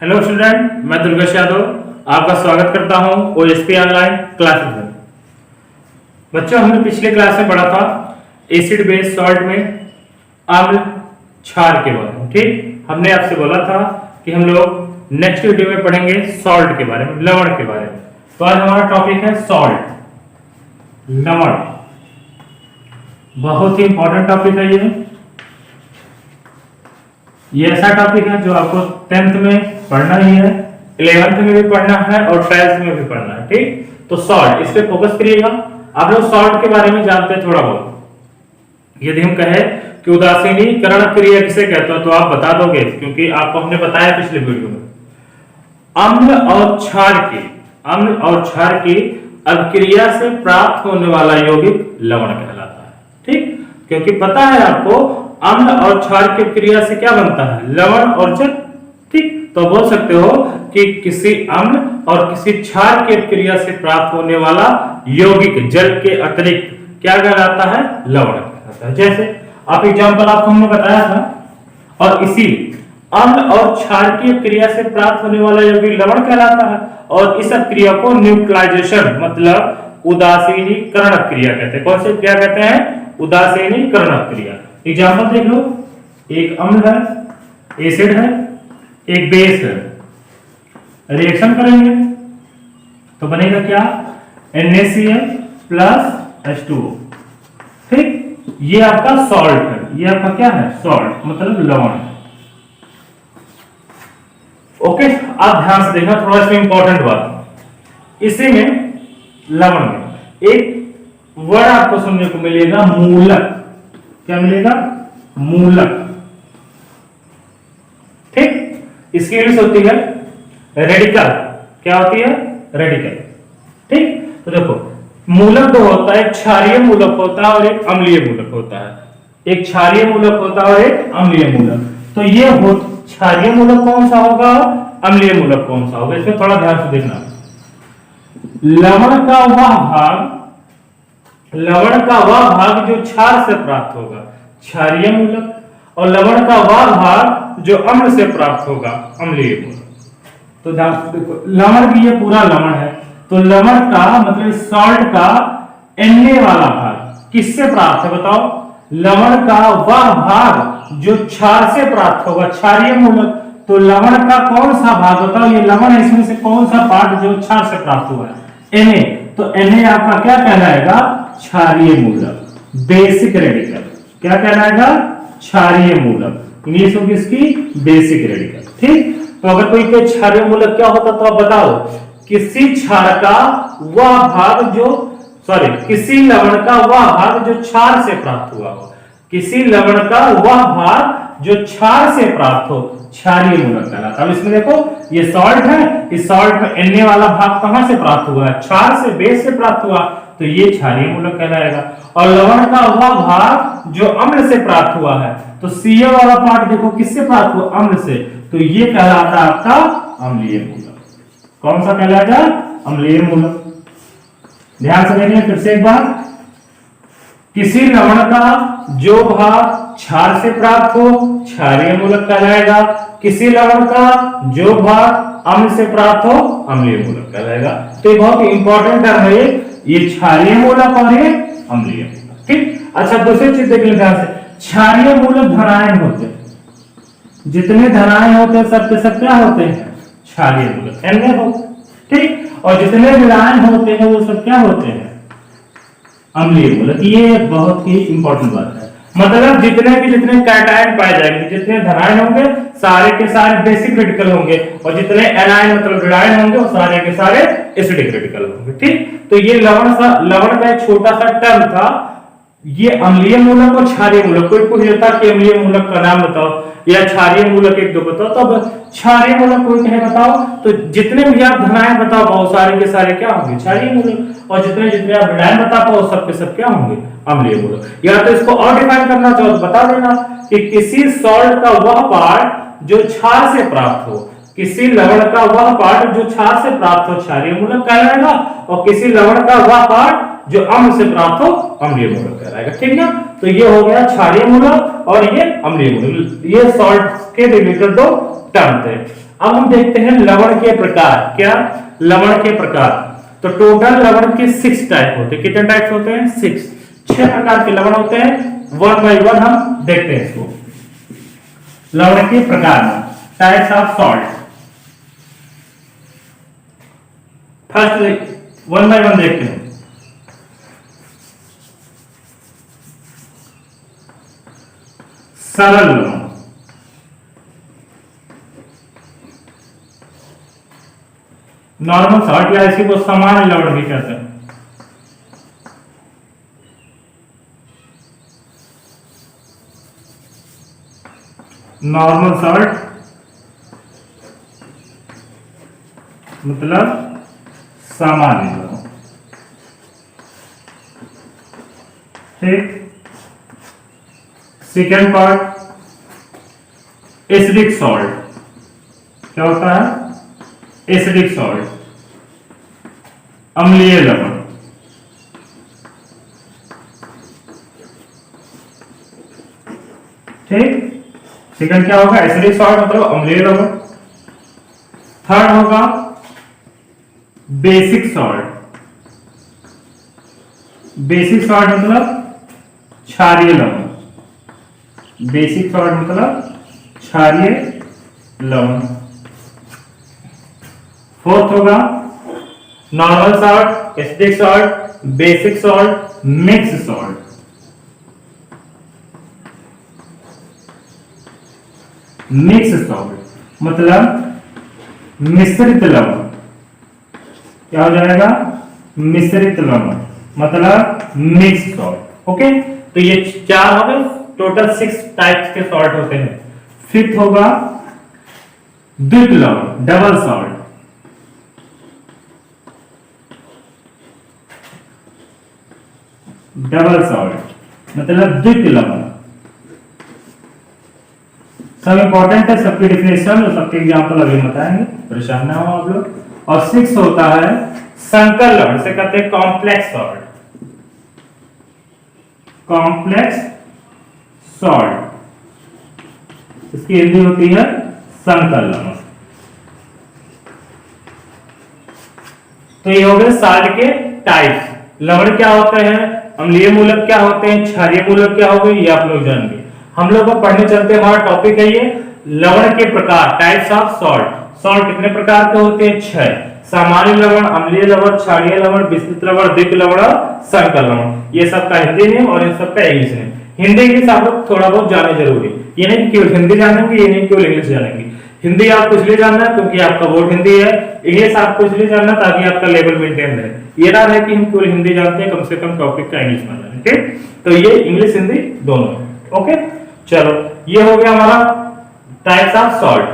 Hello student, मैं दुर्गेश यादव आपका स्वागत करता हूं ओएसपी ऑनलाइन क्लासेस में। बच्चों, हमने पिछले क्लास में पढ़ा था एसिड बेस सॉल्ट में अम्ल क्षार के बारे में। ठीक, हमने आपसे बोला था कि हम लोग नेक्स्ट वीडियो में पढ़ेंगे सॉल्ट के बारे में, लवण के बारे में। तो आज हमारा टॉपिक है सॉल्ट, लवण। बहुत ही इंपॉर्टेंट टॉपिक है ये ऐसा टॉपिक है जो आपको 10th में पढ़ना ही है, 11th में भी पढ़ना है और 12th में भी पढ़ना है। ठीक, तो सॉल्ट, इस पे फोकस करिएगा। आप लोग सॉल्ट के बारे में जानते हैं थोड़ा बहुत। यदि हम कहे कि उदासीनीकरण क्रिया किसे कहते हो तो आप बता दोगे, क्योंकि आपको हमने बताया पिछले वीडियो में। अम्ल और क्षार की अभिक्रिया से प्राप्त होने वाला यौगिक लवण कहलाता है। ठीक, क्योंकि पता है आपको अम्ल और क्षार की क्रिया से क्या बनता है, लवण और जल। ठीक, तो बोल सकते हो कि किसी अम्ल और किसी क्षार की क्रिया से प्राप्त होने वाला यौगिक जल के अतिरिक्त क्या कहलाता है, लवण कहलाता है। जैसे आप एग्जांपल आपको हमने बताया था, और इसी अम्ल और क्षार की क्रिया से प्राप्त होने वाला यौगिक लवण कहलाता है। और इस क्रिया को न्यूट्रलाइजेशन मतलब उदासीनीकरण क्रिया कहते हैं। कौन सी क्रिया कहते हैं, उदासीनीकरण क्रिया। एग्जांपल देख लो, एक अम्ल है, एसिड है, एक बेस है, रिएक्शन करेंगे तो बनेगा क्या, NaCl प्लस H2O। ठीक, ये आपका सॉल्ट है, ये आपका क्या है, सॉल्ट मतलब लवण है। ओके, आप ध्यान से देखना, थोड़ा इसमें इंपॉर्टेंट बात। इसी में लवण में एक वर्ड आपको सुनने को मिलेगा, मूलक। क्या मिलेगा, मूलक। ठीक, इसकी इंग्लिश होती है रेडिकल। क्या होती है, रेडिकल। ठीक, तो देखो मूलक दो होता है, एक क्षारीय मूलक होता है और एक अम्लीय मूलक होता है। एक क्षारीय मूलक होता है और एक अम्लीय मूलक। तो ये हो क्षारीय मूलक कौन सा होगा, अम्लीय मूलक कौन सा होगा, इसमें थोड़ा ध्यान से देखना। लवण का वह भाग जो क्षार से प्राप्त होगा, क्षारीय मूलक, और लवण का वह भाग जो अम्ल से प्राप्त होगा, अम्लीय मूलक। तो देखो लवण भी, ये पूरा लवण है, तो लवण का मतलब सॉल्ट का Na वाला भाग किससे प्राप्त है, बताओ। लवण का वह भाग जो क्षार से प्राप्त होगा, क्षारीय मूलक। तो लवण का कौन सा भाग, बताओ, ये लवण है, इसमें से कौन सा पार्ट जो क्षार से प्राप्त हुआ है, Na। तो Na आपका क्या कहलाएगा, क्षारीय मूलक, बेसिक रेडिकल। क्या कहलाएगा, क्षारीय मूलक। इंग्लिश होगी इसकी बेसिक रेडिकल। ठीक, तो अगर कोई के क्षारीय मूलक क्या होता तो आप बताओ, किसी क्षार का वह भाग जो किसी लवण का वह भाग जो क्षार से प्राप्त हुआ हो, किसी लवण का वह भाग जो क्षार से प्राप्त हो, क्षारीय मूलक कहलाता है। अब इसमें देखो ये सॉल्ट है, इस सॉल्ट में Na वाला भाग कहां से प्राप्त हुआ है, क्षार से, बेस से प्राप्त हुआ, तो ये क्षारीय मूलक कहलाएगा। और लवण का वह भाग जो अम्ल से प्राप्त हुआ है, तो Cl वाला पार्ट देखो किससे प्राप्त हुआ, अम्ल से, तो ये कहलाता है आपका अम्लीय मूलक। कौन सा कहलाएगा, अम्लीय मूलक। ध्यान से देखिए फिर से एक बार, किसी लवण का जो भाग क्षार से प्राप्त हो, क्षारीय मूलक कहलाएगा। किसी लवण का जो भाग अम्ल से प्राप्त हो, अम्लीय मूलक कहलाएगा। तो ये बहुत इंपॉर्टेंट टर्म है ये क्षारीय मूलक और ये अम्लीय मूलक। ठीक, अच्छा दूसरी चीज देख लें ध्यान से, क्षारीय मूलक धनायन होते हैं, जितने धनायन होते हैं सबके सब क्या होते हैं, क्षारीय मूलक, Na हो। ठीक, और जितने विलायन होते हैं वो सब क्या होते हैं, अम्लीय मूलक। ये बहुत ही इंपॉर्टेंट बात है। मतलब जितने कैटायन पाए जाएंगे, जितने धनायन होंगे सारे के सारे बेसिक रेडिकल होंगे, और जितने एनायन मतलब विलायन होंगे वो सारे के सारे एसिडिक रेडिकल होंगे। ठीक, तो ये लवण का एक छोटा सा टर्म था, ये अम्लीय मूलक और क्षारीय मूलक। कोई पूछ लेता कि अम्लीय मूलक का नाम बताओ या क्षारीय मूलक एक दो बताओ, तो अब क्षारीय मूलक कोई कहे बताओ, तो जितने भी आप धनायन बताओ बहुत सारे के सारे क्या होंगे, क्षारीय मूलक, और जितने जितने आप विलायन बता पाओ सबके सब क्या होंगे, अम्लीय मूलक। या तो इसको और डिफाइन करना चाहो तो बता देना कि किसी सॉल्ट का वह पार्ट जो क्षार से प्राप्त हो, किसी लवण का वह पार्ट जो क्षार से प्राप्त हो, क्षारीय मूलक कहलाएगा। और किसी लवण का वह पार्ट जो अम्ल से प्राप्त हो अम्लीय मूलक कहलाएगा। ठीक ना, तो ये हो गया क्षारीय मूलक और ये अम्लीय मूलक, ये सॉल्ट के रिलेटेड दो टर्म थे। अब हम देखते हैं लवण के प्रकार। क्या लवण के प्रकार? तो टोटल लवण के 6 टाइप होते हैं। कितने टाइप्स होते हैं? 6 प्रकार के लवण होते हैं। वन बाय वन हम देखते हैं इसको। लवण के प्रकार, types of salt. First one by one देखते हैं। सरल लवण, नॉर्मल सॉल्ट या इसी को सामान्य लवण भी कहते हैं। नॉर्मल सॉल्ट मतलब सामान्य लवण। ठीक, सेकेंड पार्ट एसिडिक सॉल्ट। क्या होता है? एसिडिक सॉल्ट, अम्लीय लवण। ठीक, सेकंड क्या होगा? एसिडिक सॉल्ट मतलब अम्लीय लवण। थर्ड होगा बेसिक सॉल्ट। बेसिक सॉल्ट मतलब क्षारीय लवण। बेसिक सॉल्ट मतलब क्षारीय लवण। फोर्थ होगा normal salt, acidic salt, basic salt, mix salt. Mix salt मतलब मिश्रित लवण। क्या हो जाएगा? मिश्रित लवण मतलब मिक्स सॉल्ट। ओके, तो ये 4 हो गए, टोटल 6 टाइप्स के सॉल्ट होते हैं। फिफ्थ होगा द्वित लवण, डबल सॉल्ट। डबल सॉल्ट मतलब द्वित लवण। सब इंपॉर्टेंट है, सबकी डिफिनेशन और सबके एग्जांपल अभी बताएंगे, परेशान ना हो आप लोग। और 6 होता है संकर लवण, से कहते हैं कॉम्प्लेक्स सॉल्ट। कॉम्प्लेक्स सॉल्ट, इसकी हिंदी होती है संकर लवण। तो ये हो गए साल्ट के टाइप्स। लवण क्या होते हैं, अम्लीय मूलक क्या होते हैं, क्षारीय मूलक क्या हो गए, ये आप लोग जानेंगे। हम लोग को पढ़ने चलते, हमारा टॉपिक है ये लवण के प्रकार, टाइप्स ऑफ सॉल्ट। सॉल्ट कितने प्रकार के होते हैं? 6। सामान्य लवण, अम्लीय लवण, क्षारीय लवण, विस्तृत लवण, द्वित लवण, संकर लवण। ये सब का हिंदी नेम और इन सब का इंग्लिश नेम। हिंदी इंग्लिश आप लोग थोड़ा बहुत जाने जरूरी, ये नहीं केवल हिंदी जानेंगे, ये नहीं केवल इंग्लिश जानेंगे। हिंदी आपको इसलिए जानना है क्योंकि आपका बोर्ड हिंदी है। इंग्लिश आपको इसलिए जानना ताकि आपका लेवल मेंटेन रहे। ये ना रहे कि हम केवल हिंदी जानते हैं, कम से कम टॉपिक का इंग्लिश में जाने। ठीक, तो ये इंग्लिश हिंदी दोनों है। ओके, चलो ये हो गया हमारा टाइप्स ऑफ सॉल्ट।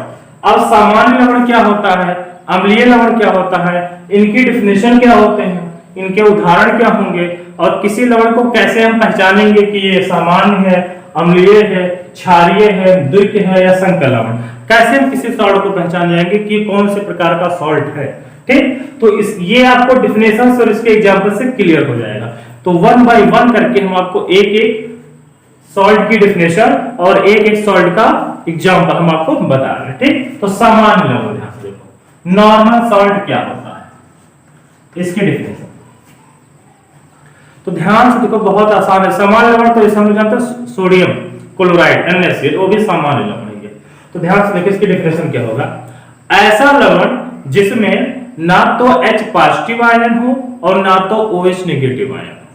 अब सामान्य लवण क्या होता है, अम्लीय लवण क्या होता है, इनकी डिफिनेशन क्या होते हैं, इनके उदाहरण क्या होंगे, और किसी लवण को कैसे हम पहचानेंगे कि ये सामान्य है, अम्लीय है, क्षारीय है, द्वित है या संकर लवण। कैसे हम किसी सॉल्ट को पहचान जाएंगे कि कौन से प्रकार का सॉल्ट है। ठीक, तो इस ये आपको डिफिनेशन और इसके एग्जांपल से क्लियर हो जाएगा। तो वन बाय वन करके हम आपको एक एक सॉल्ट की डिफिनेशन और एक एक सॉल्ट का एग्जांपल हम आपको बता रहे हैं। ठीक, तो सामान्य लवण ध्यान से देखो। नॉर्मल सॉल्ट क्या होता है, इसकी डिफिनेशन तो ध्यान से देखो, बहुत आसान है। सामान्य लवण तो इसे हम जानते हैं सोडियम क्लोराइड NaCl, वो भी सामान्य लवण है। तो ध्यान से देखो इसकी डिफिनेशन क्या होगा। ऐसा लवण जिसमें ना तो H पॉजिटिव आयन हो और ना तो OH नेगेटिव आयन हो।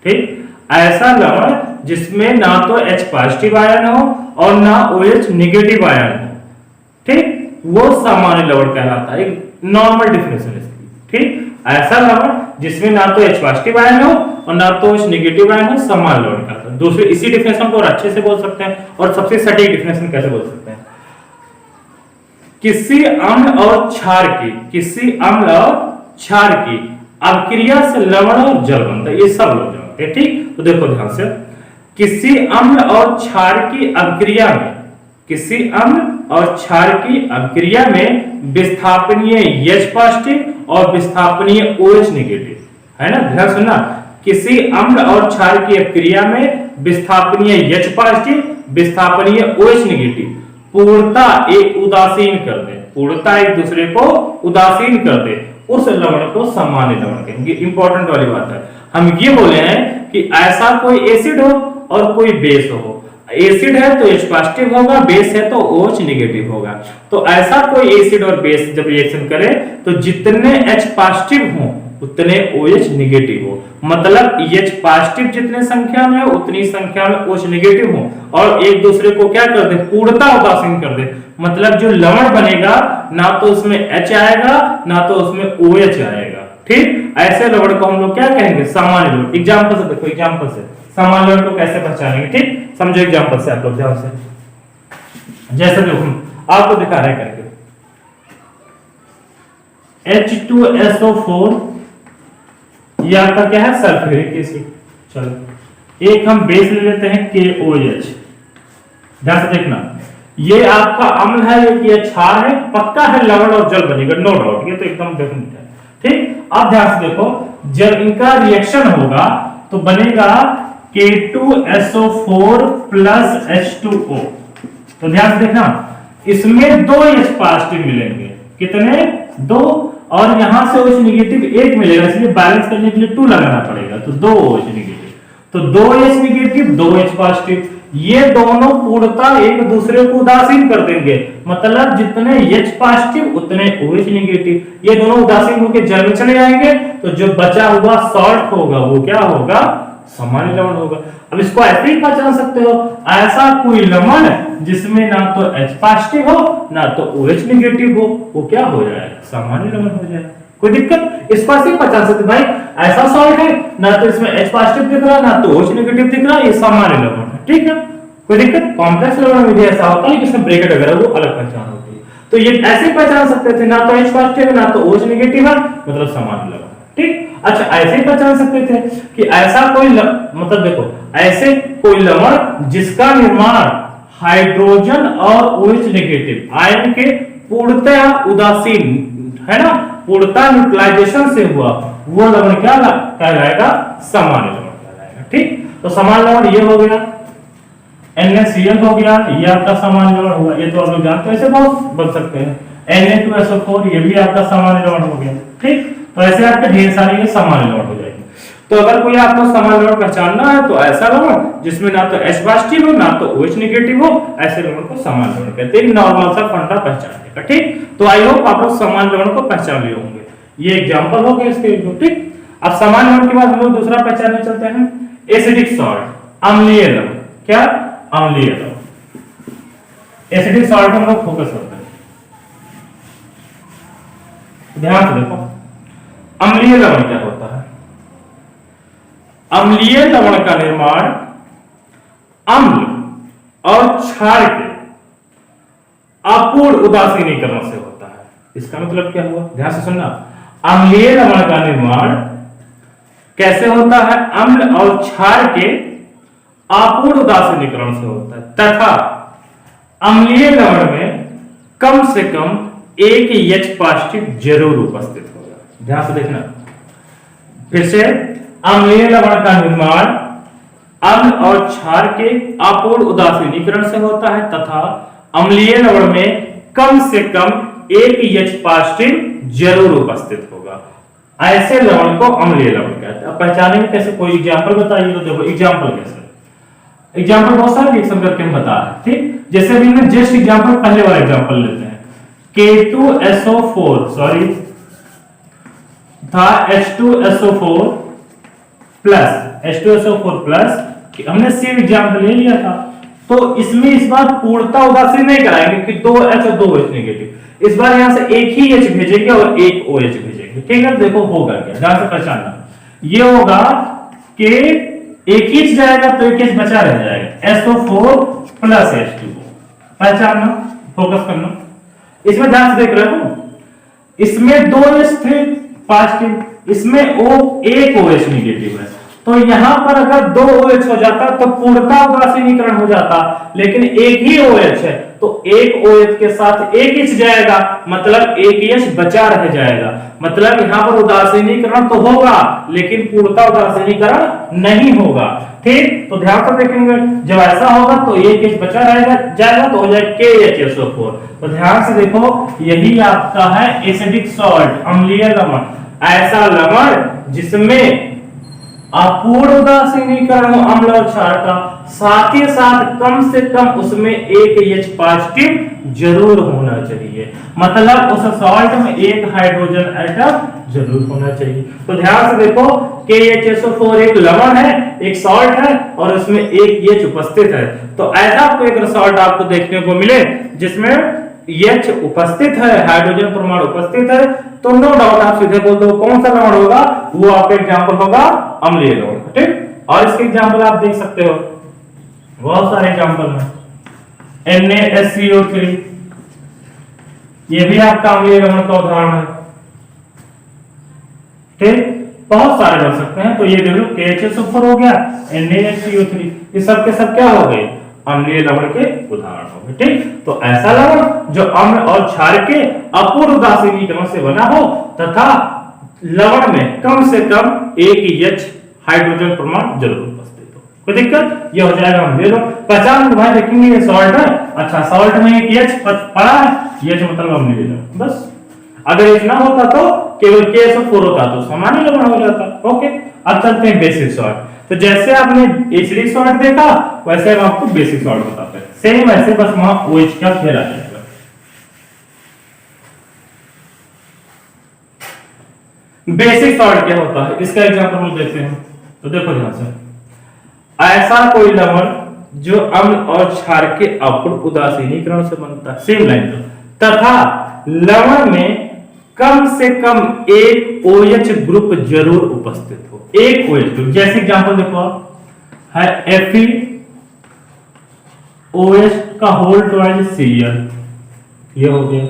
ठीक, ऐसा लवण जिसमें ना तो H पॉजिटिव आयन हो और ना OH नेगेटिव आयन हो। ठीक, वो सामान्य लवण कहलाता है। एक नॉर्मल डिफिनेशन इसकी। ठीक, ऐसा लवण जिसमें ना तो H पॉजिटिव आयन हो और ना तो OH नेगेटिव आयन हो, सामान्य लवण कहलाता है। दूसरे इसी डिफिनेशन को और अच्छे से बोल सकते हैं, और सबसे सटीक डिफिनेशन कैसे बोल सकते हैं, किसी अम्ल और क्षार की, किसी अम्ल और क्षार की अभिक्रिया से लवण और जल बनता है। ये सब लोग जानते हैं। ठीक, तो देखो ध्यान से, किसी अम्ल और क्षार की अभिक्रिया में, किसी अम्ल और क्षार की अभिक्रिया में विस्थापनीय H पॉजिटिव और विस्थापनीय OH नेगेटिव है ना। ध्यान सुनना, किसी अम्ल और क्षार की अपक्रिया में विस्थापनीय H पॉजिटिव, विस्थापनीय OH नेगेटिव पूर्णता एक उदासीन कर दे, पूर्णता एक दूसरे को उदासीन कर दे, उस लवण को सामान्य लवण कहेंगे। इंपॉर्टेंट वाली बात है, हम ये बोले हैं कि ऐसा कोई एसिड हो और कोई बेस हो। एसिड है तो H पॉजिटिव होगा, बेस है तो OH नेगेटिव होगा। तो ऐसा कोई एसिड और बेस जब रिएक्शन करे तो जितने H पॉजिटिव हो उतने OH नेगेटिव हो, मतलब H पॉजिटिव जितने संख्या में हो उतनी संख्या में OH नेगेटिव हो, और एक दूसरे को क्या कर दे, पूर्णता उदासीन कर दे। मतलब जो लवण बनेगा ना तो उसमें H आएगा ना तो उसमें OH आएगा। ठीक, ऐसे लवण को हम लोग क्या कहेंगे, सामान्य लवण। एग्जांपल से देखो, एग्जांपल से सामान्य लवण को कैसे पहचानेंगे। ठीक, समझो एग्जांपल से आप लोग ध्यान से। जैसे देखो हम आपको दिखा रहे हैं करके, H2SO4 ये आपका क्या है, सल्फ्यूरिक एसिड। चलो एक हम बेस ले लेते हैं KOH। ध्यान से देखना, ये आपका अम्ल है, ये क्षार है, पक्का है लवण और जल बनेगा, नो डाउट, ये तो एकदम डेफिनेट है। ठीक, अब ध्यान से देखो, जब इनका रिएक्शन होगा तो बनेगा K2SO4 प्लस H2O। तो ध्यान से देखना, इसमें 2 H पॉजिटिव मिलेंगे, कितने, 2, और यहां से OH नेगेटिव 1 मिलेगा, इसलिए बैलेंस करने के लिए 2 लगाना पड़ेगा, तो 2 OH नेगेटिव, तो 2 H नेगेटिव 2 H पॉजिटिव, ये दोनों पूर्णता एक दूसरे को उदासीन कर देंगे। मतलब जितने H पॉजिटिव उतने OH नेगेटिव, ये दोनों उदासीन होकर जल में चले जाएंगे, तो जो बचा हुआ सॉल्ट होगा वो क्या होगा, सामान्य लवण होगा। अब इसको ऐसे ही पहचान सकते हो, ऐसा कोई लवण जिसमें ना तो H पॉजिटिव हो ना तो OH नेगेटिव हो, वो क्या हो जाएगा, सामान्य लवण हो जाएगा। कोई दिक्कत, इसको ऐसे ही पहचान सकते भाई, ऐसा सॉल्ट है ना तो इसमें H पॉजिटिव दिख रहा ना तो OH नेगेटिव दिख रहा, ये सामान्य लवण है। ठीक है, कोई दिक्कत। कॉम्प्लेक्स लवण में भी ऐसा होता है कि इसमें ब्रैकेट वगैरह वो अलग पहचान होती है। तो ये ऐसे पहचान सकते थे, ना तो H पॉजिटिव है ना तो OH नेगेटिव है, मतलब सामान्य लवण। ठीक, अच्छा ऐसे ही पहचान सकते थे कि ऐसा कोई मतलब देखो, ऐसे कोई लवण जिसका निर्माण हाइड्रोजन और OH नेगेटिव आयन के पूर्णतया उदासीन है ना, पूर्णता न्यूट्रलाइजेशन से हुआ, वो लवण क्या कहलाएगा, सामान्य लवण कहलाएगा। ठीक, तो सामान्य लवण ये हो गया, NaCl हो गया, ये आपका सामान्य लवण हुआ, ये तो आप लोग जानते हैं, ऐसे बहुत बन सकते हैं। Na2SO4 ये भी आपका सामान्य लवण हो गया। ठीक, तो ऐसे आपके ढेर सारे ये सामान्य लवण हो जाएंगे। तो अगर कोई आपको सामान्य लवण पहचानना है तो ऐसा लवण जिसमें ना तो H पॉजिटिव हो ना तो OH नेगेटिव हो, ऐसे लवण को सामान्य लवण कहते हैं। नॉर्मल सा फंडा पहचानने का। ठीक, तो आई होप आप लोग सामान्य लवण को पहचान लिए होंगे। ये एग्जांपल हो गए इसके। ठीक, अब सामान्य लवण के बाद हम लोग दूसरा पहचानने चलते हैं, एसिडिक सॉल्ट, अम्लीय लवण। क्या, अम्लीय लवण। एसिडिक सॉल्ट हम लोग फोकस करते हैं, ध्यान से देखो, अम्लीय लवण क्या होता है। अम्लीय लवण का निर्माण अम्ल और क्षार के अपूर्ण उदासीनीकरण से होता है। इसका मतलब क्या हुआ, ध्यान से सुनना, अम्लीय लवण का निर्माण कैसे होता है, अम्ल और क्षार के अपूर्ण उदासीनीकरण से होता है, तथा अम्लीय लवण में कम से कम एक H पॉजिटिव जरूर उपस्थित होगा। ध्यान से देखना, फिर से, अम्लीय लवण का निर्माण अम्ल और क्षार के अपूर्ण उदासीनीकरण से होता है तथा अम्लीय लवण में कम से कम एक H पॉजिटिव जरूर उपस्थित होगा। ऐसे लवण को अम्लीय लवण कहते हैं। अब पहचानेंगे कैसे, कोई एग्जांपल बताइए। तो देखो एग्जांपल कैसे, एग्जांपल बहुत सारे रिएक्शन करके हम बता रहे हैं। ठीक, जैसे अभी हमने जस्ट एग्जांपल, पहले वाला एग्जांपल लेते हैं, K2SO4 सॉरी था H2SO4 प्लस, हमने सेम एग्जांपल ले लिया था। तो इसमें इस बार पूर्णता उदासीन नहीं कराएंगे कि 2H और 2OH नेगेटिव, इस बार यहां से एक ही H भेजेंगे और एक OH भेजेंगे। ठीक है, देखो होगा क्या, ध्यान से पहचानना, ये होगा कि एक ही H जाएगा तो एक H बचा रह जाएगा, SO4 प्लस H2O। पहचानना, फोकस करना, इसमें ध्यान से देख रहे हो, इसमें 2H थे पॉजिटिव, इसमें एक OH नेगेटिव है, तो यहां पर अगर 2 OH हो जाता तो पूर्णता उदासीनीकरण हो जाता, लेकिन एक ही OH है तो एक OH के साथ एक H जाएगा, मतलब एक H बचा रह जाएगा। मतलब यहाँ पर उदासीनीकरण तो होगा लेकिन पूर्णतः उदासीनीकरण नहीं होगा। ठीक, तो ध्यान से देखेंगे, जब ऐसा होगा तो एक H बचा रहेगा जाएगा तो हो जाएगा KHSO4। तो ध्यान से देखो, यही आपका है एसिडिक सॉल्ट, अम्लीय लवण। ऐसा लवण जिसमें अपूर्ण उदासीनीकरण हो अम्ल और क्षार का, साथ ही साथ कम से कम उसमें एक H पॉजिटिव जरूर होना चाहिए, मतलब उस सॉल्ट में एक हाइड्रोजन एटम जरूर होना चाहिए। तो ध्यान से देखो, KHSO4 एक लवण है, एक सॉल्ट है और उसमें एक H उपस्थित है। तो ऐसा कोई अगर सॉल्ट आपको देखने को मिले जिसमें H उपस्थित है, हाइड्रोजन परमाणु उपस्थित है, तो नो डाउट आप सीधे बोल दो कौन सा लवण होगा, वो आपका एग्जांपल होगा अम्लीय लवण। ठीक, और इसके एग्जांपल आप देख सकते हो, बहुत सारे एग्जांपल हैं। NaSCO3 ये भी आपका अम्लीय लवण का उदाहरण है। ठीक, बहुत सारे बन सकते हैं। तो ये देख लो KHSO4 हो गया, NaSCO3, ये सब के सब क्या हो गए, अम्लीय लवण के उदाहरण हो गए। ठीक, तो ऐसा लवण जो अम्ल और क्षार के अपूर्ण उदासीनीकरण से बना हो तथा लवण में कम से कम एक H हाइड्रोजन परमाणु जरूर उपस्थित हो। कोई दिक्कत, ये हो जाएगा अम्लीय लवण। पहचान भाई देखेंगे ये सॉल्ट है, अच्छा सॉल्ट में एक H पड़ा है, H मतलब अम्लीय लवण। बस अगर H ना होता तो केवल KSO4 होता तो सामान्य लवण हो जाता। ओके, अब चलते हैं बेसिक सॉल्ट। तो जैसे आपने एसिडिक सॉल्ट देखा वैसे हम आपको बेसिक सॉल्ट बताते हैं, सेम ऐसे, बस वहां OH का खेल आ जाएगा। बेसिक सॉल्ट क्या होता है, इसका एग्जांपल हम देखते हैं। तो देखो ध्यान से, ऐसा कोई लवण जो अम्ल और क्षार के अपूर्ण उदासीनीकरण से बनता है, सेम लाइन तथा लवण में कम से कम एक OH ग्रुप जरूर उपस्थित हो, एक OH ग्रुप। जैसे एग्जांपल देखो है FeOH का होल ट्वाइस Cl, ये हो गया।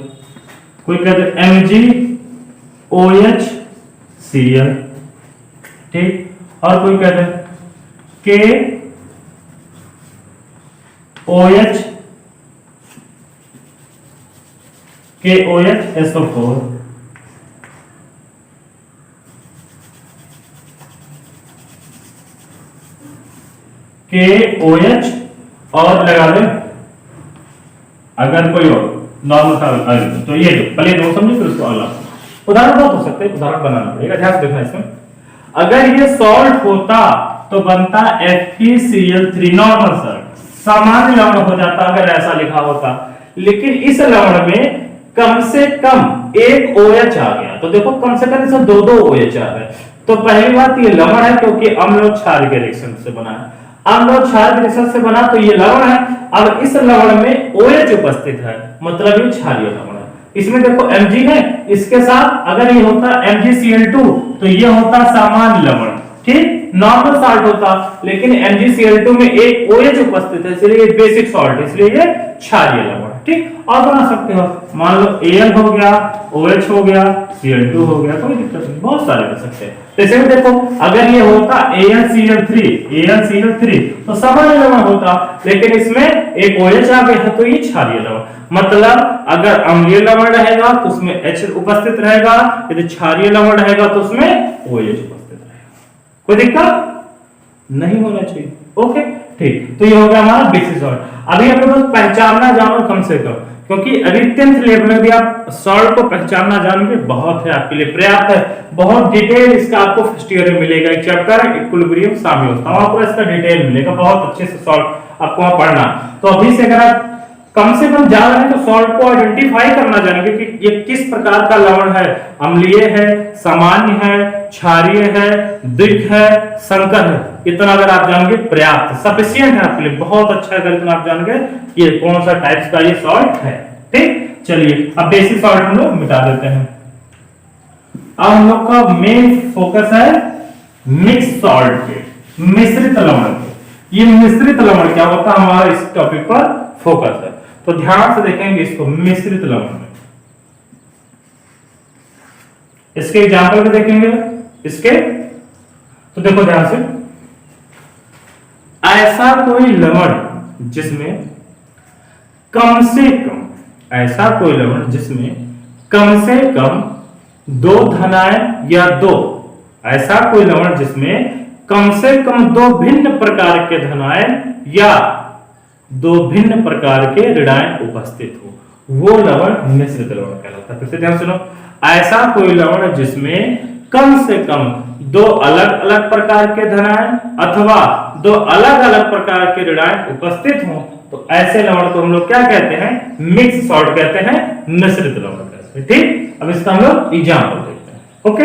कोई कहते MgOH Cl, ठीक, और कोई कहते KOHSO4, KOH और लगा दे अगर कोई और नॉर्मल था तो ये जो पहले दो समझे फिर उसको अलग उदाहरण बहुत हो सकते हैं, उदाहरण बनाना पड़ेगा। ध्यान से देखना इसमें, अगर ये सॉल्ट होता तो बनता FeCl3 नॉर्मल सॉल्ट, सामान्य लवण हो जाता अगर ऐसा लिखा होता, लेकिन इस लवण में कम से कम एक OH आ गया। तो देखो कम से कम इसमें दो OH आ गए। तो पहली बात ये लवण है क्योंकि अम्ल और क्षार के रिएक्शन से बना है, अम्ल और क्षार के रिएक्शन से बना तो ये लवण है। अब इस लवण में OH उपस्थित है, मतलब ये क्षारीय लवण है। इसमें देखो Mg है, इसके साथ अगर ये होता MgCl2 तो ये होता सामान्य लवण, ठीक, नॉर्मल सॉल्ट होता, लेकिन MgCl2 में एक OH उपस्थित है इसलिए ये बेसिक सॉल्ट, इसलिए ये क्षारीय लवण। ठीक, और बना सकते हो, मान लो Al हो गया, OH हो गया, Cl2 हो गया, कोई दिक्कत नहीं, बहुत सारे बन सकते हैं। जैसे में देखो अगर ये होता AlCl3 तो सामान्य लवण होता, लेकिन इसमें एक OH आ गया है तो ये क्षारीय लवण। मतलब अगर अम्लीय लवण रहेगा तो उसमें H उपस्थित रहेगा, यदि क्षारीय लवण रहेगा तो उसमें OH उपस्थित रहेगा। कोई दिक्कत नहीं होना चाहिए। ओके, ठीक, तो ये हो गया हमारा बेसिक सॉल्ट। अभी हम लोग पहचानना जानो कम से कम, क्योंकि अभी 10th लेवल में भी आप सॉल्ट को पहचानना जानोगे बहुत है, आपके लिए पर्याप्त है। बहुत डिटेल इसका आपको फर्स्ट ईयर में मिलेगा, एक चैप्टर है इक्विलिब्रियम साम्यावस्था, वहां पर इसका डिटेल मिलेगा, बहुत अच्छे से सॉल्ट आपको वहां पढ़ना। तो अभी से अगर आप कम से कम जान रहे तो सॉल्ट को आइडेंटिफाई करना जानेंगे कि ये किस प्रकार का लवण है, अम्लीय है, सामान्य है, क्षारीय है, द्विक है, संकर है। इतना अगर आप जानेंगे पर्याप्त, सफिशिएंट है आपके लिए, बहुत अच्छा अगर इतना आप जानेंगे कि कौन सा टाइप्स का ये सॉल्ट है। ठीक, चलिए अब बेसिक सॉल्ट हम लोग मिटा देते हैं। अब हम लोग का मेन फोकस है मिक्स सॉल्ट पे, मिश्रित लवण पे। ये मिश्रित लवण क्या होता है हमारा इस टॉपिक पर फोकस है, तो ध्यान से देखेंगे इसको, मिश्रित लवण में इसके एग्जांपल भी देखेंगे इसके। तो देखो ध्यान से, ऐसा कोई लवण जिसमें कम से कम, ऐसा कोई लवण जिसमें कम से कम दो धनायन या दो, ऐसा कोई लवण जिसमें कम से कम दो भिन्न प्रकार के धनायन या दो भिन्न प्रकार के ऋणायन उपस्थित हो, वो लवण मिश्रित लवण कहलाता है। फिर से ध्यान सुनो, ऐसा कोई लवण जिसमें कम से कम दो अलग अलग प्रकार के धनायन अथवा दो अलग अलग प्रकार के ऋणायन उपस्थित हो, तो ऐसे लवण को हम लोग क्या कहते हैं? मिक्स सॉल्ट कहते हैं, मिश्रित लवण कहते हैं। ठीक, अब इसका हम लोग एग्जाम्पल देखते हैं। ओके,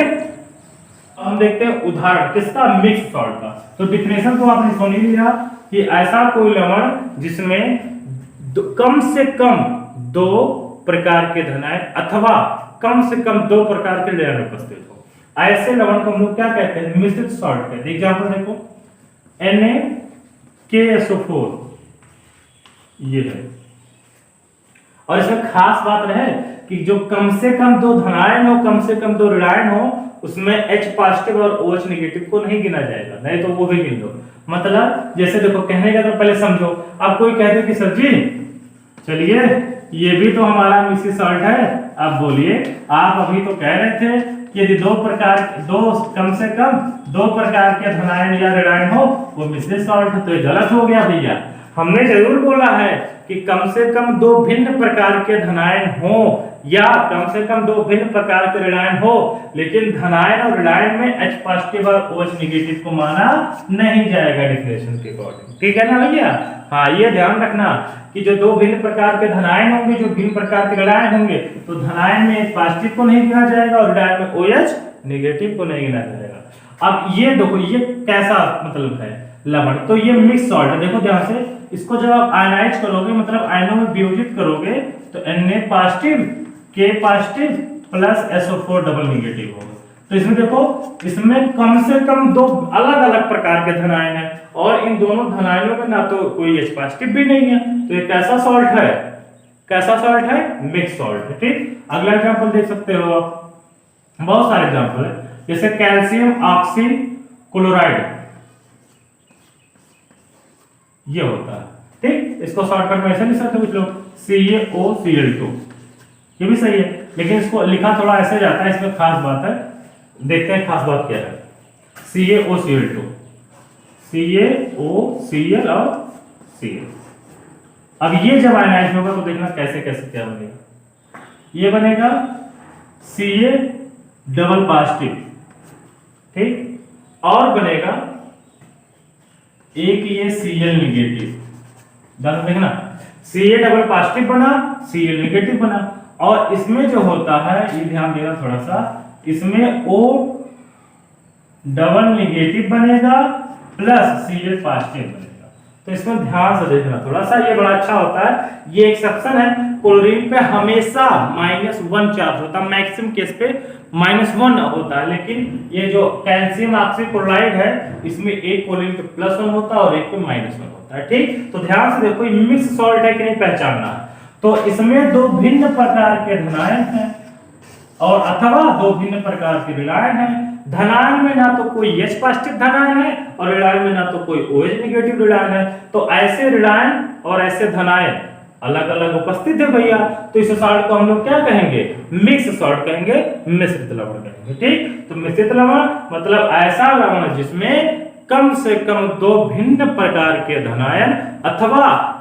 हम देखते हैं उदाहरण किसका? मिक्स सॉल्ट का। तो डिफिनेशन तो आपने सुन ही लिया कि ऐसा कोई लवण जिसमें कम से कम दो प्रकार के धनायन अथवा कम से कम दो प्रकार के ऋणायन उपस्थित हो, ऐसे लवण को हम लोग क्या कहते हैं? मिश्रित सॉल्ट कहते हैं। एग्जाम्पल देखो, NaKSO4 ये है, और इसमें खास बात रहे कि जो कम से कम दो धनायन हो, कम से कम दो ऋणायन हो, उसमें H पॉजिटिव और OH नेगेटिव को नहीं गिना जाएगा, नहीं तो वो भी गिन लो। मतलब जैसे देखो, कहने का तो पहले समझो। अब कोई कहते कि सर जी चलिए ये भी तो हमारा मिश्रित सॉल्ट है, आप बोलिए, आप अभी तो कह रहे थे कि यदि कम से कम दो प्रकार के धनायन या ऋणायन हो वो मिश्रित सॉल्ट है, तो ये गलत हो गया भैया। हमने जरूर बोला है कि कम से कम दो भिन्न प्रकार के धनायन हो या कम से कम दो भिन्न प्रकार के ऋणायन हो, लेकिन धनायन और ऋणायन में H पॉजिटिव और OH नेगेटिव को माना नहीं जाएगा डिफिनेशन के अकॉर्डिंग। ठीक है ना भैया? हाँ, ये ध्यान रखना कि जो दो भिन्न प्रकार के धनायन होंगे, जो भिन्न प्रकार के ऋणायन होंगे, तो धनायन में H पॉजिटिव को नहीं गिना जाएगा और ऋणायन में OH नेगेटिव को नहीं गिना जाएगा। अब ये देखो, ये कैसा मतलब है लवण? तो ये मिक्स सॉल्ट है। देखो ध्यान से, इसको जब आप आयनाइज करोगे, मतलब आयनों में वियोजित करोगे, तो Na positive K positive plus SO4 double negative होगा। तो इसमें देखो, इसमें कम से कम दो अलग अलग प्रकार के धनायन है और इन दोनों धनायनों में ना तो कोई H पॉजिटिव भी नहीं है, तो ये कैसा सॉल्ट है? कैसा सॉल्ट है? मिक्स सॉल्ट है। ठीक, अगला एग्जांपल देख सकते हो आप, बहुत सारे एग्जांपल है, जैसे कैल्शियम ऑक्सी क्लोराइड, ये होता है। ठीक, इसको शॉर्टकट में ऐसे लिख सकते हो कुछ लोग, CaOCl2, ये भी सही है, लेकिन इसको लिखा थोड़ा ऐसे जाता है, इसमें खास बात है, देखते हैं खास बात क्या है। CaOCl2, CaOCl और Cl। अब ये जब आयनाइज होगा तो देखना कैसे कैसे क्या बनेगा। ये बनेगा Ca डबल पॉजिटिव, ठीक, और बनेगा एक ये Cl नेगेटिव। ध्यान देखना, Ca डबल पॉजिटिव बना, Cl नेगेटिव बना, और इसमें जो होता है, ये ध्यान देना थोड़ा सा, इसमें O डबल नेगेटिव बनेगा प्लस Cl पॉजिटिव बनेगा। तो इसमें ध्यान से देखना थोड़ा सा, ये बड़ा अच्छा होता है। ये एक्सेप्शन है, क्लोरीन पे हमेशा -1 चार्ज होता है, मैक्सिमम केस पे -1 होता है, लेकिन ये जो कैल्शियम ऑक्सी क्लोराइड है, इसमें एक क्लोरीन पे +1 होता है और एक पे -1 होता है। ठीक, तो ध्यान से देखो, ये मिक्स सॉल्ट है कि नहीं पहचानना है। तो इसमें दो भिन्न प्रकार के धनायन हैं और अथवा दो भिन्न प्रकार के ऋणायन हैं। धनायन में ना तो कोई H पॉजिटिव धनायन है और ऋणायन में ना तो कोई OH नेगेटिव ऋणायन है, तो ऐसे ऋणायन और ऐसे धनायन अलग अलग उपस्थित है भैया, तो इस सॉल्ट को हम लोग क्या कहेंगे? मिक्स सॉल्ट कहेंगे, मिश्रित लवण कहेंगे। ठीक, तो मिश्रित लवण मतलब ऐसा लवण जिसमें कम से कम दो भिन्न प्रकार के धनायन अथवा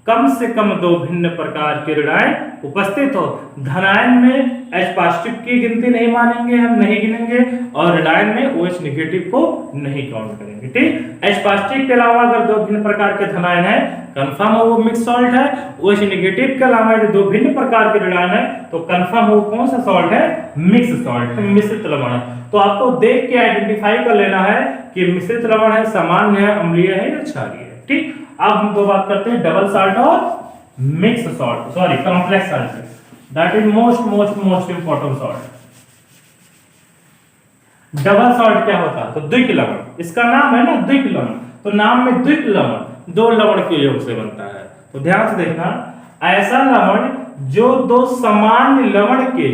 कम से कम दो भिन्न प्रकार के ऋणायन उपस्थित हो। धनायन में H पॉजिटिव की गिनती नहीं मानेंगे, हम नहीं गिनेंगे, और ऋणायन में OH नेगेटिव को नहीं काउंट करेंगे। ठीक, H पॉजिटिव के अलावा अगर दो भिन्न प्रकार के धनायन है, कंफर्म हो वो मिक्स सॉल्ट है। OH नेगेटिव के अलावा यदि दो भिन्न प्रकार के ऋणायन है, तो कंफर्म हो कौन सा सॉल्ट है? मिक्स सॉल्ट है, मिश्रित लवण है। तो आपको देख के आइडेंटिफाई कर लेना है कि मिश्रित लवण है, सामान्य है, अम्लीय है या क्षारीय है। ठीक, अब हम तो बात करते हैं डबल सॉल्ट और mix salt, sorry complex salt, that is most important salt. Double salt क्या होता है? तो द्विक लवण, इसका नाम है ना द्विक लवण, तो नाम में द्विक लवण दो लवण के योग से बनता है। तो ध्यान से देखना, ऐसा लवण जो दो सामान्य लवण के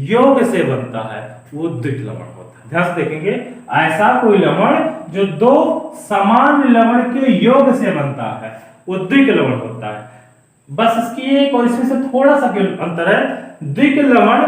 योग से बनता है वो द्विक लवण होता है। ध्यान से देखेंगे, ऐसा कोई लवण जो दो समान लवण के योग से बनता है वो द्विक लवण होता है। बस इसकी एक और इसमें से थोड़ा सा अंतर है। द्विक लवण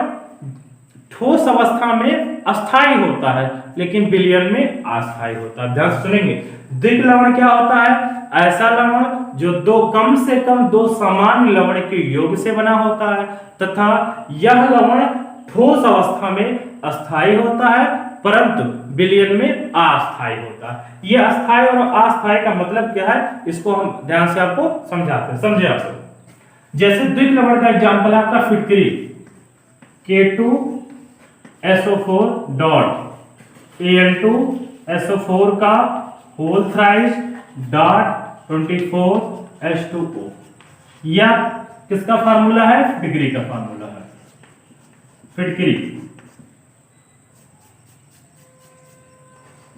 ठोस अवस्था में अस्थाई होता है लेकिन विलयन में अस्थाई होता है। ध्यान से सुनेंगे, द्विक लवण क्या होता है? ऐसा लवण जो दो कम से कम दो समान लवण के योग से बना होता है तथा यह लवण ठोस अवस्था में अस्थाई होता है परंतु विलयन में अस्थाई होता है। यह अस्थाई और अस्थाई का मतलब क्या है इसको हम ध्यान से आपको समझाते हैं, समझे आप सब। जैसे द्विक लवण का एग्जांपल है आपका फिटकरी K2SO4 डॉट Al2SO4 का होल थ्राइस डॉट 24H2O। यह किसका फार्मूला है? फिटकरी का फार्मूला है।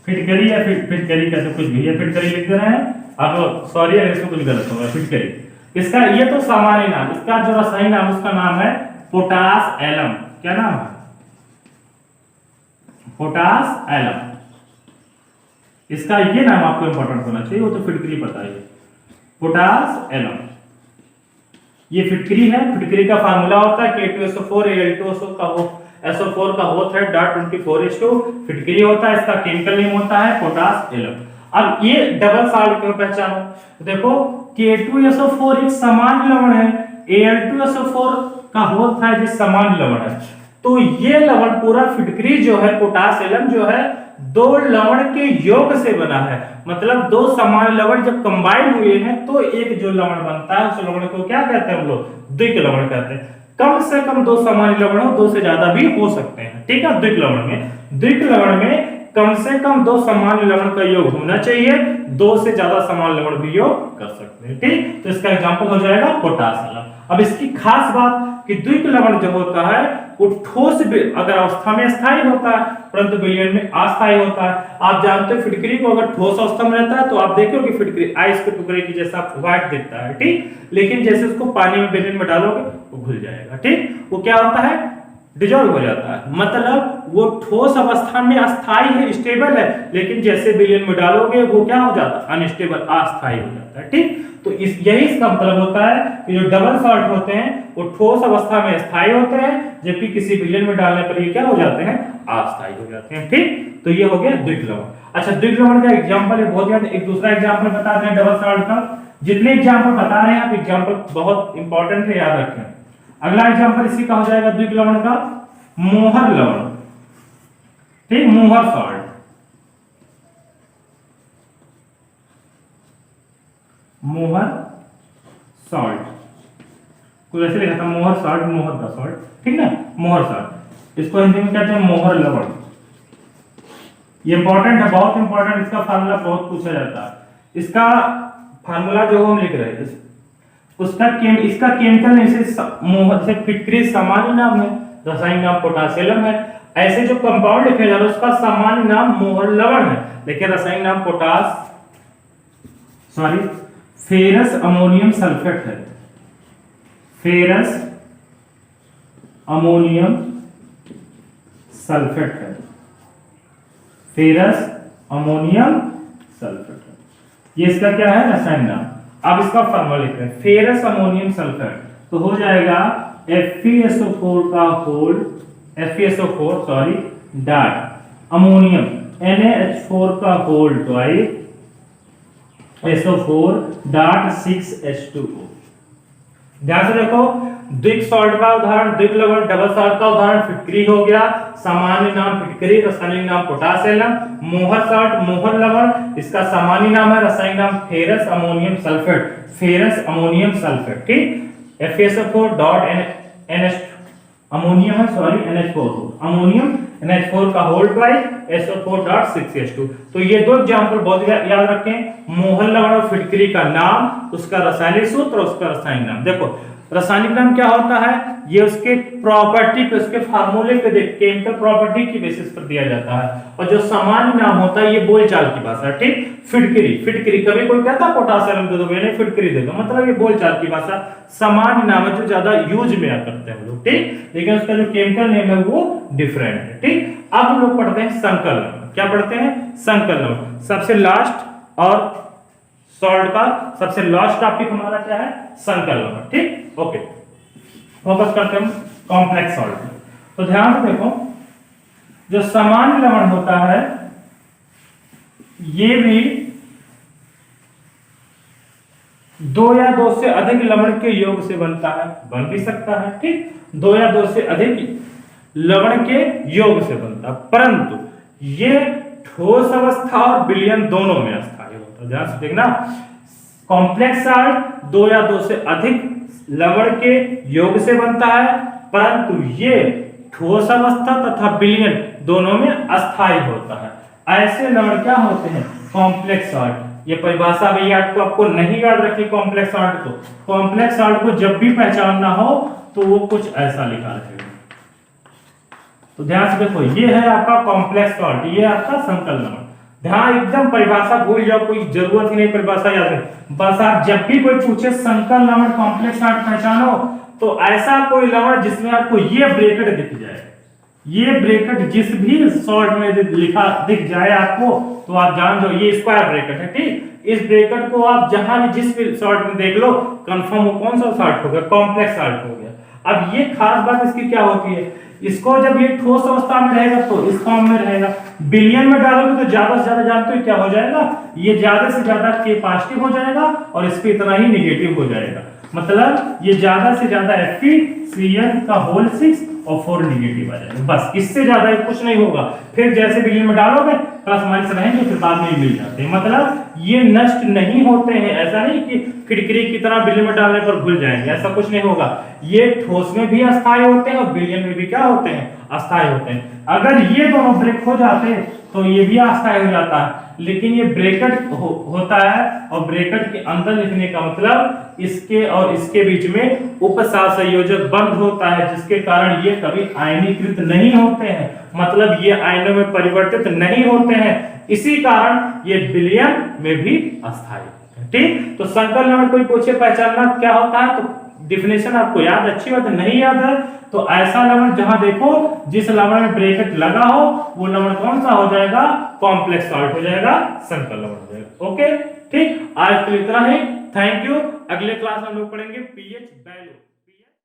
फिटकरी या फिटकरी कैसे कुछ भी है, फिटकरी लिख दे रहे हैं आप, सॉरी अगर इसमें कुछ गलत होगा। फिटकरी इसका ये तो सामान्य नाम, इसका जो रासायनिक नाम उसका नाम है पोटास एलम। क्या नाम है? Potash alum. इसका ये नाम आपको इंपॉर्टेंट होना चाहिए, वो तो फिटकरी पता है। पोटास एलम ये फिटकरी है। फिटकरी का फार्मूला होता है K2SO4 Al2SO4 का होल थ्राइस डॉट 24H2। फिटकरी होता है, इसका केमिकल नेम होता है पोटास एलम। अब ये डबल सॉल्ट क्यों पहचानो? देखो K2SO4 एक समान लवण है, Al2SO4 का होल थ्राइस एक समान लवण है, तो ये लवण पूरा फिटकरी जो है पोटास एलम जो है दो लवण के योग से बना है। मतलब दो समान लवण जब कंबाइन हुए हैं तो एक जो लवण बनता है उस लवण को क्या कहते हैं हम लोग? द्विक लवण कहते हैं। कम से कम दो समान लवण हो, दो से ज्यादा भी हो सकते हैं, ठीक है। द्विक लवण में कम से कम दो समान लवण का योग होना चाहिए, दो से ज्यादा समान लवण भी योग कर सकते हैं, ठीक। तो इसका एग्जांपल हो जाएगा पोटास एलम। अब इसकी खास बात कि द्विक लवण जो होता है वो ठोस अगर अवस्था में स्थायी होता है परंतु विलयन में अस्थायी होता है। आप जानते हो फिटकरी को अगर ठोस अवस्था में रहता है तो आप देखोगे फिटकरी आइस के टुकड़े की जैसा व्हाइट दिखता है, ठीक। लेकिन जैसे उसको पानी में विलयन में डालोगे वो घुल जाएगा, ठीक। वो क्या होता है? डिजॉल्व हो जाता है। मतलब वो ठोस अवस्था में अस्थाई है, स्टेबल है, लेकिन जैसे विलयन में डालोगे वो क्या हो जाता है? अनस्टेबल, अस्थाई हो जाता है, ठीक। तो यही इसका मतलब होता है कि जो डबल सॉल्ट होते हैं वो ठोस अवस्था में स्थायी होते हैं जबकि किसी विलयन में डालने पर ये क्या हो जाते हैं? अस्थायी हो जाते हैं, ठीक। तो ये हो गया द्विक लवण। अच्छा, द्विक लवण का एग्जांपल है बहुत याद। एक दूसरा एग्जांपल बताते हैं डबल सॉल्ट का। जितने एग्जांपल बता रहे हैं आप एग्जांपल बहुत इंपॉर्टेंट है, याद रखें। अगला एग्जांपल इसी का हो जाएगा द्विक लवण का मोहर लवण, ठीक। मोहर सॉल्ट, मोहर सॉल्ट कुछ ऐसे लिखा था, मोहर सॉल्ट, मोहर का सॉल्ट, ठीक ना। मोहर सॉल्ट इसको हिंदी में कहते हैं मोहर लवण। ये इंपॉर्टेंट है, बहुत इंपॉर्टेंट। इसका फार्मूला बहुत पूछा जाता है। इसका फार्मूला जो हम लिख रहे हैं उसका इसका केमिकल नेम से मोहर से फिटकरी सामान्य नाम है, रासायनिक नाम पोटास एलम है। ऐसे जो कंपाउंड लिखे जा रहे हैं उसका सामान्य नाम मोहर लवण है लेकिन रासायनिक नाम फेरस अमोनियम सल्फेट है। फेरस अमोनियम सल्फेट है, फेरस अमोनियम सल्फेट है। ये इसका क्या है? रासायनिक नाम। अब इसका फार्मूला लिख रहे हैं फेरस अमोनियम सल्फेट, तो हो जाएगा FeSO4 का whole FeSO4 dot ammonium NaH4 का whole twice SO4 dot 6H2O। ध्यान से देखो, द्विक सॉल्ट का उदाहरण द्विक लवण, डबल सॉल्ट का उदाहरण फिटकरी हो गया, सामान्य नाम फिटकरी, रासायनिक नाम पोटास एलम। मोहर सॉल्ट मोहर लवण, इसका सामान्य नाम है, रासायनिक नाम ferrous ammonium sulphate, ferrous ammonium sulphate, ठीक। FeSO4 डॉट NH अमोनियम है, NH4 अमोनियम NH4 का whole twice SO4 dot 6H2। तो ये दो एग्जांपल बहुत याद रखें। मोहर लवण और फिटकरी का नाम, उसका रासायनिक सूत्र और उसका रासायनिक नाम। देखो रासायनिक नाम क्या होता है? ये उसके प्रॉपर्टी पे, उसके फार्मूले पे देख केमिकल प्रॉपर्टी की बेसिस पर दिया जाता है। और जो सामान्य नाम होता है ये बोलचाल की भाषा, ठीक। फिटकरी कभी कोई कहता पोटास एलम दे दो, मैंने फिटकरी दे दो, मतलब ये बोलचाल की भाषा, सामान्य नाम है जो ज्यादा यूज में करते हैं हम लोग, ठीक। लेकिन उसका जो केमिकल नेम है वो डिफरेंट है, ठीक। अब हम लोग पढ़ते हैं संकर लवण। क्या पढ़ते हैं? संकर लवण। सबसे लास्ट और सॉल्ट का सबसे लास्ट टॉपिक हमारा क्या है, संकर लवण। ठीक, ओके, फोकस करते हैं कॉम्प्लेक्स सॉल्ट। तो ध्यान से देखो, जो सामान्य लवण होता है ये भी 2 या 2 से अधिक लवण के योग से बनता है, बन भी सकता है। ठीक, 2 या 2 से अधिक लवण के योग से बनता है, परंतु ये ठोस अवस्था और विलयन दोनों में अस्थायी होता है। ध्यान से देखना, कॉम्प्लेक्स सॉल्ट 2 या 2 से अधिक लवण के योग से बनता है, परंतु ये ठोस अवस्था तथा विलयन दोनों में अस्थायी होता है। ऐसे लवण क्या होते हैं, कॉम्प्लेक्स सॉल्ट। ये परिभाषा भी आपको नहीं याद रखी कॉम्प्लेक्स सॉल्ट को। कॉम्प्लेक्स सॉल्ट को जब भी पहचानना हो तो वो कुछ ऐसा लिखा रहेगा। तो ध्यान से देखो, ये है आपका कॉम्प्लेक्स सॉल्ट, ये आपका संकर लवण। ध्यान, एकदम परिभाषा भूल जाओ, कोई जरूरत ही नहीं परिभाषा याद रखने। बस आप जब भी कोई पूछे संकर लवण कॉम्प्लेक्स सॉल्ट पहचानो, तो ऐसा कोई लवण जिसमें आपको ये ब्रैकेट दिख जाए, ये ब्रैकेट जिस भी सॉल्ट में लिखा दिख जाए आपको, तो आप जान जाओ ये स्क्वायर ब्रैकेट है। ठीक, इस ब्रैकेट को आप जहां भी जिस भी सॉल्ट में देख लो, कंफर्म हो कौन सा सॉल्ट हो गया, कॉम्प्लेक्स सॉल्ट हो गया। अब ये खास बात इसकी क्या होती है, इसको जब ये ठोस अवस्था में रहेगा तो इस फॉर्म में रहेगा, विलयन में डालोगे तो ज्यादा से ज्यादा जानते हो क्या हो जाएगा, ये ज्यादा से ज्यादा K पॉजिटिव हो जाएगा और इस पे इतना ही नेगेटिव हो जाएगा। मतलब ये ज्यादा से ज्यादा FeCl का होल 6 और 4 नेगेटिव आ जाएगा, बस इससे ज्यादा कुछ नहीं होगा। फिर जैसे विलयन में डालोगे प्लस माइनस रहेंगे, फिर बाद में मिल जाते हैं। मतलब ये नष्ट नहीं होते हैं, ऐसा नहीं कि खिड़की की तरह विलयन में डालने पर घुल जाएंगे, ऐसा कुछ नहीं होगा। ये ठोस में भी अस्थायी होते हैं और विलयन में भी क्या होते हैं, अस्थायी होते हैं। अगर ये दोनों ब्रेक हो जाते तो ये भी अस्थायी हो जाता है, लेकिन ये ब्रैकेट होता है और ब्रैकेट के अंदर लिखने का मतलब इसके और इसके बीच में उपसहसंयोजक बंध होता है, जिसके कारण ये कभी आयनीकृत नहीं होते हैं, मतलब ये आयनों में परिवर्तित नहीं होते हैं, इसी कारण ये विलयन में भी अस्थायी है। ठीक, तो संकर लवण कोई पूछे पहचानना क्या होता है, तो डिफिनेशन आपको याद, अच्छी बात है। नहीं याद है तो ऐसा लवण जहां देखो जिस लवण में ब्रैकेट लगा हो वो लवण कौन सा हो जाएगा, कॉम्प्लेक्स सॉल्ट हो जाएगा, संकर लवण हो जाएगा। ओके, ठीक, आज के लिए इतना ही। Thank you. अगले क्लास में हम लोग पढ़ेंगे पीएच वैल्यू।